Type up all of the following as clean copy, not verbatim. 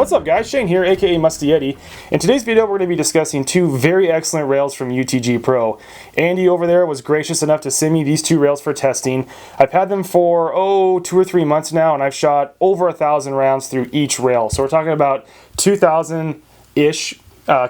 What's up guys, Shane here, aka MustyYeti. In today's video we're going to be discussing two very excellent rails from UTG Pro. Andy over there was gracious enough to send me these two rails for testing. I've had them for 2 or 3 months now, and I've shot over 1,000 rounds through each rail. So we're talking about 2,000-ish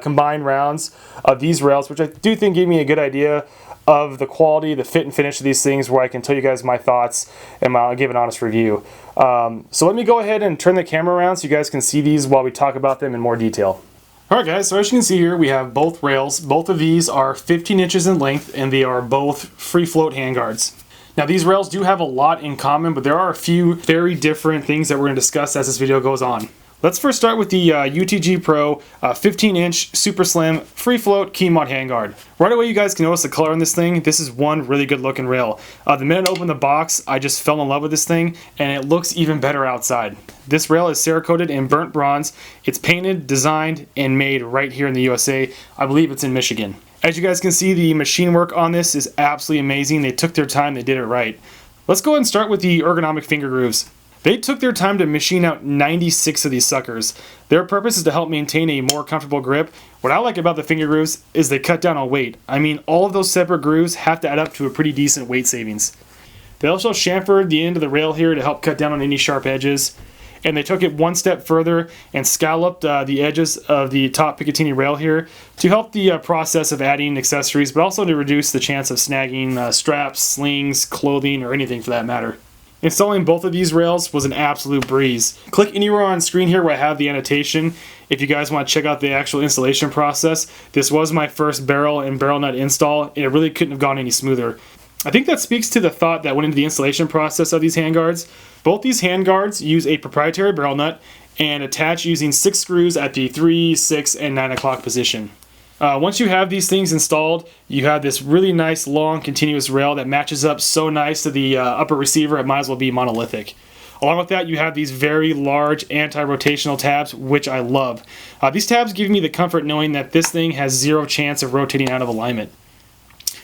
combined rounds of these rails, which I do think gave me a good idea of the quality, the fit and finish of these things, where I can tell you guys my thoughts and I'll give an honest review. So let me go ahead and turn the camera around so you guys can see these while we talk about them in more detail. Alright guys, so as you can see here, we have both rails. Both of these are 15 inches in length, and they are both free float handguards. Now these rails do have a lot in common, but there are a few very different things that we're going to discuss as this video goes on. Let's first start with the UTG Pro 15-inch super slim free float key mod handguard. Right away you guys can notice the color on this thing. This is one really good looking rail. The minute I opened the box, I just fell in love with this thing, and it looks even better outside. This rail is Cerakoted in burnt bronze. It's painted, designed, and made right here in the USA. I believe it's in Michigan. As you guys can see, the machine work on this is absolutely amazing. They took their time, they did it right. Let's go ahead and start with the ergonomic finger grooves. They took their time to machine out 96 of these suckers. Their purpose is to help maintain a more comfortable grip. What I like about the finger grooves is they cut down on weight. I mean, all of those separate grooves have to add up to a pretty decent weight savings. They also chamfered the end of the rail here to help cut down on any sharp edges. And they took it one step further and scalloped the edges of the top Picatinny rail here to help the process of adding accessories, but also to reduce the chance of snagging straps, slings, clothing, or anything for that matter. Installing both of these rails was an absolute breeze. Click anywhere on screen here where I have the annotation if you guys want to check out the actual installation process. This was my first barrel and barrel nut install, and it really couldn't have gone any smoother. I think that speaks to the thought that went into the installation process of these handguards. Both these handguards use a proprietary barrel nut and attach using 6 screws at the 3, 6, and 9 o'clock position. Once you have these things installed, you have this really nice long continuous rail that matches up so nice to the upper receiver it might as well be monolithic. Along with that, you have these very large anti-rotational tabs, which I love. These tabs give me the comfort knowing that this thing has zero chance of rotating out of alignment.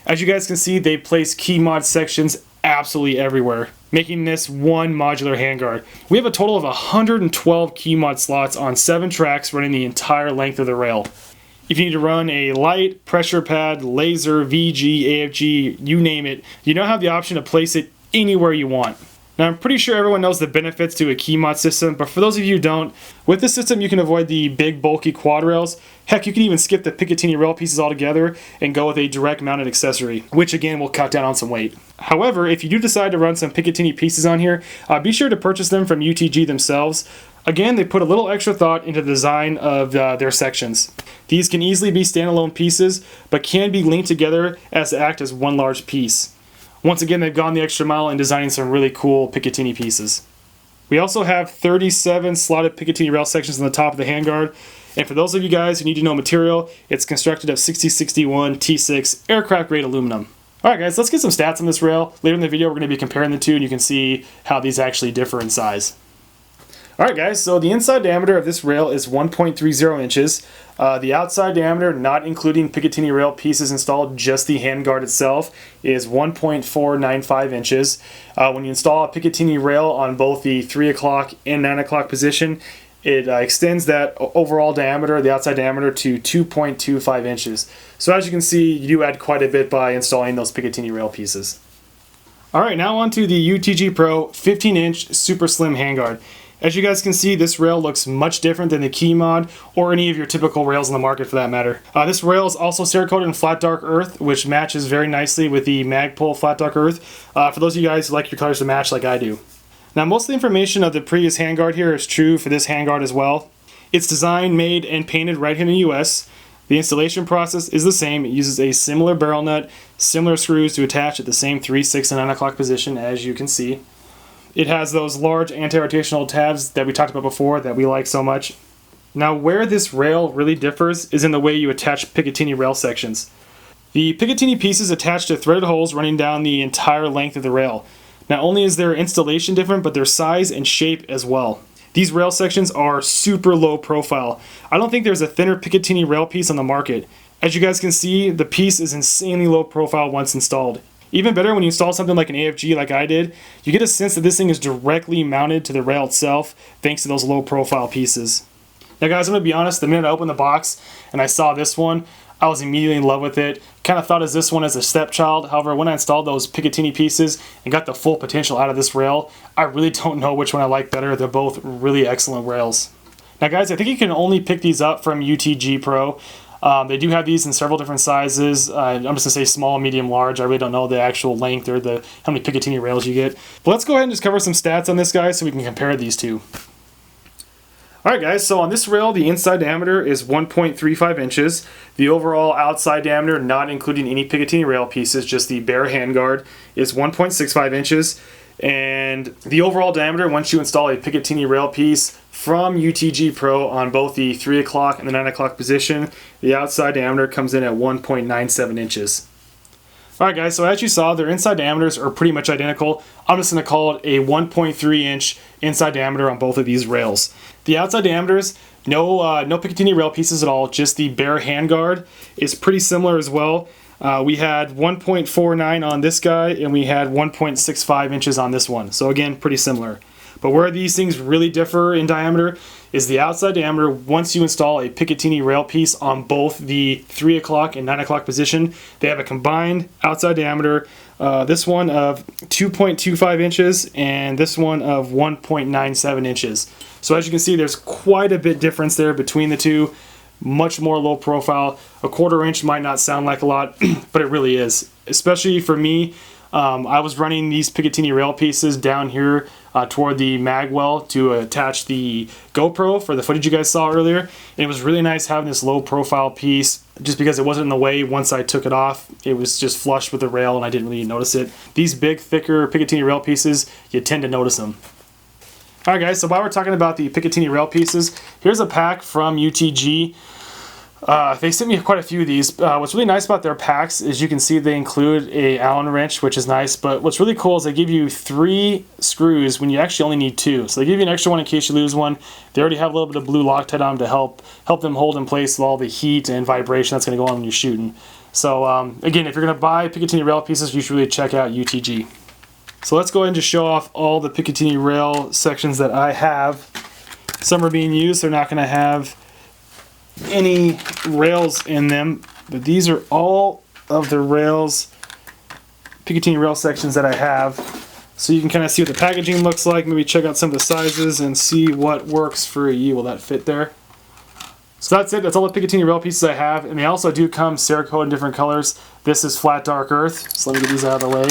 As you guys can see, they place key mod sections absolutely everywhere, making this one modular handguard. We have a total of 112 key mod slots on 7 tracks running the entire length of the rail. If you need to run a light, pressure pad, laser, VG, AFG, you name it, you now have the option to place it anywhere you want. Now I'm pretty sure everyone knows the benefits to a key mod system, but for those of you who don't, with this system you can avoid the big bulky quad rails. Heck, you can even skip the Picatinny rail pieces altogether and go with a direct mounted accessory, which again will cut down on some weight. However, if you do decide to run some Picatinny pieces on here, be sure to purchase them from UTG themselves. Again, they put a little extra thought into the design of their sections. These can easily be standalone pieces, but can be linked together as to act as one large piece. Once again, they've gone the extra mile in designing some really cool Picatinny pieces. We also have 37 slotted Picatinny rail sections on the top of the handguard, and for those of you guys who need to know material, it's constructed of 6061 T6 aircraft grade aluminum. Alright guys, let's get some stats on this rail. Later in the video we're going to be comparing the two, and you can see how these actually differ in size. Alright guys, so the inside diameter of this rail is 1.30 inches. The outside diameter, not including Picatinny rail pieces installed, just the handguard itself, is 1.495 inches. When you install a Picatinny rail on both the 3 o'clock and 9 o'clock position, it extends that overall diameter, the outside diameter, to 2.25 inches. So as you can see, you do add quite a bit by installing those Picatinny rail pieces. Alright, now on to the UTG Pro 15-inch super slim handguard. As you guys can see, this rail looks much different than the key mod or any of your typical rails in the market for that matter. This rail is also Cerakoted in flat dark earth, which matches very nicely with the Magpul flat dark earth, for those of you guys who like your colors to match like I do. Now most of the information of the previous handguard here is true for this handguard as well. It's designed, made, and painted right here in the US. The installation process is the same. It uses a similar barrel nut, similar screws to attach at the same 3, 6, and 9 o'clock position, as you can see. It has those large anti-rotational tabs that we talked about before that we like so much. Now where this rail really differs is in the way you attach Picatinny rail sections. The Picatinny pieces attach to threaded holes running down the entire length of the rail. Not only is their installation different, but their size and shape as well. These rail sections are super low profile. I don't think there's a thinner Picatinny rail piece on the market. As you guys can see, the piece is insanely low profile once installed. Even better, when you install something like an AFG like I did, you get a sense that this thing is directly mounted to the rail itself thanks to those low profile pieces. Now guys, I'm going to be honest, the minute I opened the box and I saw this one, I was immediately in love with it. Kind of thought of this one as a stepchild. However, when I installed those Picatinny pieces and got the full potential out of this rail, I really don't know which one I like better. They're both really excellent rails. Now guys, I think you can only pick these up from UTG Pro. They do have these in several different sizes. I'm just going to say small, medium, large. I really don't know the actual length or how many Picatinny rails you get. But let's go ahead and just cover some stats on this guy so we can compare these two. Alright guys, so on this rail, the inside diameter is 1.35 inches. The overall outside diameter, not including any Picatinny rail pieces, just the bare handguard, is 1.65 inches. And the overall diameter, once you install a Picatinny rail piece from UTG Pro on both the 3 o'clock and the 9 o'clock position, the outside diameter comes in at 1.97 inches. Alright guys, so as you saw, their inside diameters are pretty much identical. I'm just going to call it a 1.3 inch inside diameter on both of these rails. The outside diameters, no Picatinny rail pieces at all, just the bare handguard is pretty similar as well. We had 1.49 on this guy and we had 1.65 inches on this one. So again, pretty similar. But where these things really differ in diameter is the outside diameter. Once you install a Picatinny rail piece on both the 3 o'clock and 9 o'clock position, they have a combined outside diameter, this one of 2.25 inches and this one of 1.97 inches. So as you can see, there's quite a bit difference there between the two. Much more low profile. A 1/4 inch might not sound like a lot, but it really is. Especially for me, I was running these Picatinny rail pieces down here toward the mag well to attach the GoPro for the footage you guys saw earlier. And it was really nice having this low profile piece just because it wasn't in the way once I took it off. It was just flush with the rail and I didn't really notice it. These big, thicker Picatinny rail pieces, you tend to notice them. Alright guys, so while we're talking about the Picatinny rail pieces, here's a pack from UTG. They sent me quite a few of these. What's really nice about their packs is you can see they include a Allen wrench, which is nice, but what's really cool is they give you 3 screws when you actually only need 2. So they give you an extra one in case you lose one. They already have a little bit of blue Loctite on them to help them hold in place with all the heat and vibration that's going to go on when you're shooting. So again, if you're going to buy Picatinny rail pieces, you should really check out UTG. So let's go ahead and just show off all the Picatinny rail sections that I have. Some are being used, they're not going to have any rails in them, but these are all of the rails, Picatinny rail sections that I have. So you can kind of see what the packaging looks like, maybe check out some of the sizes and see what works for you. Will that fit there? So that's it. That's all the Picatinny rail pieces I have, and they also do come Cerakote in different colors. This is flat dark earth, so let me get these out of the way.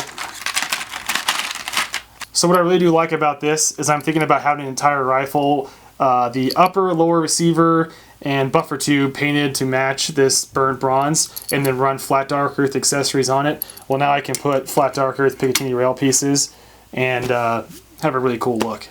So what I really do like about this is I'm thinking about having an entire rifle, the upper, lower receiver, and buffer tube painted to match this burnt bronze, and then run flat dark earth accessories on it. Well, now I can put flat dark earth Picatinny rail pieces and have a really cool look.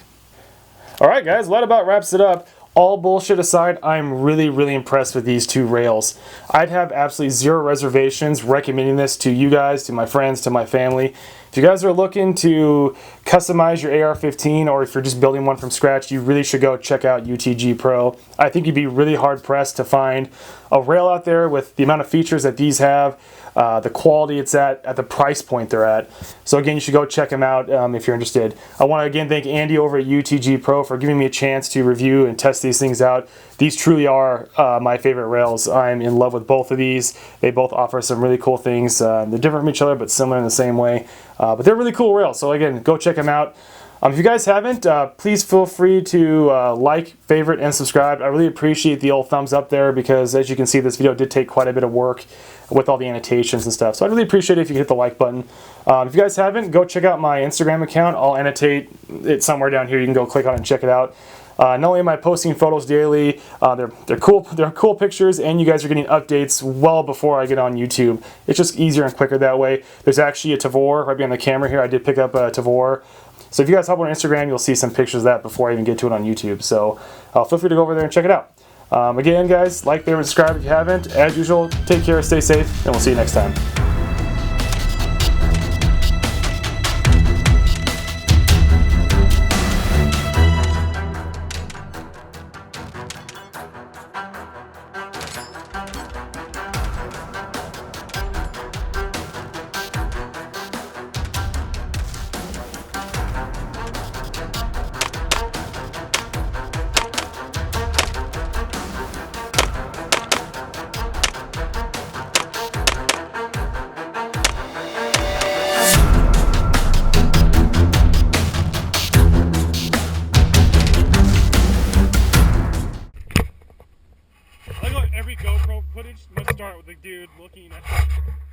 Alright guys, well, that about wraps it up. All bullshit aside, I'm really impressed with these 2 rails. I'd have absolutely 0 reservations recommending this to you guys, to my friends, to my family. If you guys are looking to customize your AR-15, or if you're just building one from scratch, you really should go check out UTG Pro. I think you'd be really hard pressed to find a rail out there with the amount of features that these have, the quality it's at the price point they're at. So again, you should go check them out if you're interested. I want to again thank Andy over at UTG Pro for giving me a chance to review and test these things out. These truly are my favorite rails. I'm in love with both of these. They both offer some really cool things. They're different from each other, but similar in the same way. But they're really cool rails. So again, go check them out. If you guys haven't, please feel free to like, favorite, and subscribe. I really appreciate the old thumbs up there because, as you can see, this video did take quite a bit of work with all the annotations and stuff. So I'd really appreciate it if you hit the like button. If you guys haven't, go check out my Instagram account. I'll annotate it somewhere down here. You can go click on it and check it out. Not only am I posting photos daily, they're cool pictures, and you guys are getting updates well before I get on YouTube. It's just easier and quicker that way. There's actually a Tavor right behind the camera here. I did pick up a Tavor. So if you guys hop on Instagram, you'll see some pictures of that before I even get to it on YouTube. So feel free to go over there and check it out. Again, guys, like, favorite, subscribe if you haven't. As usual, take care, stay safe, and we'll see you next time. every GoPro footage must start with the dude looking at